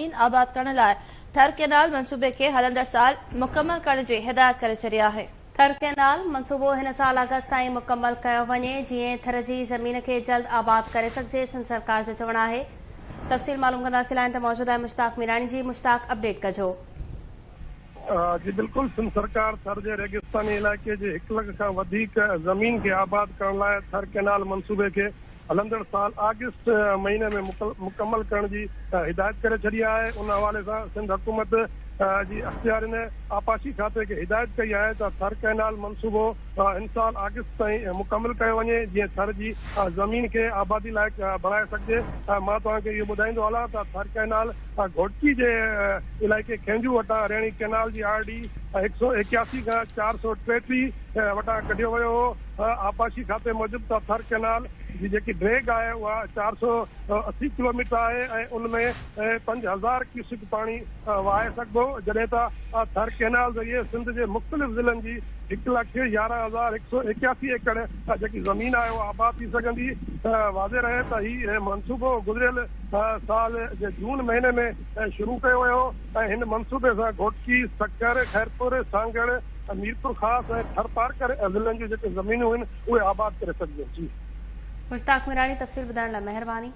आबाद करण लाइ थर कैनाल मंसूबे के हलंदड़ साल मुकम्मल करण जी हिदायत करे छॾी आहे। थर कैनाल मंसूबो हिन साल अगस्त ताईं मुकम्मल कयो वञे जीअं थर जी ज़मीन के जल्द आबाद करे सघिजे। सिंध सरकार जो चवणु आहे। तफ़सील मालूम कंदासीं लाइन ते मौजूद आहे मुश्ताक मीरानी जी। मुश्ताक, अपडेट कजो। जी बिल्कुल, सिंध सरकार थर जे रेगिस्तानी इलाइक़े जे 1 लख खां वधीक ज़मीन खे आबाद करण लाइ थर कैनाल मंसूबे खे हलंदड़ साल अगस्त महीने में मुकम्मल करण जी हिदायत करे छॾी आहे। उन हवाले सां सिंध हुकूमत जी अख़्तियारिन आपाशी खाते खे हिदायत कई आहे त थर कैनाल मंसूबो हिन साल अगस्त ताईं मुकम्मल कयो वञे जीअं थर जी ज़मीन खे आबादी लाइक़ बणाए सघिजे। मां तव्हांखे इहो ॿुधाईंदो हलां त थर कैनाल घोटकी जे इलाइक़े खेंजू वटां रेणी कैनाल जी RD 181 खां 433 वटां कढियो वियो हो। आपाशी खाते मूजिबि त थर कैनाल जी जेकी ड्रेग आहे उहा 480 किलोमीटर आहे ऐं उनमें 5000 क्यूसिक पाणी वहाए सघिबो, जॾहिं त थर कैनाल ज़रिए सिंध जे मुख़्तलिफ़ ज़िलनि जी 1,11,181 एकड़ जेकी ज़मीन आहे उहा आबाद थी सघंदी। वाज़े रहे त हीउ मनसूबो गुज़िरियल साल जे जून महीने में शुरू कयो वियो ऐं हिन मनसूबे सां घोटकी, सक्कर, खैरपुर, सांगड़, मीरपुर ख़ासि ऐं थर पारकर ज़िलनि जूं जेके ज़मीनूं आहिनि उहे आबाद करे सघिजे। जी मुश्ताक मीरानी, तफ़सील ॿुधाइण लाइ महिरबानी।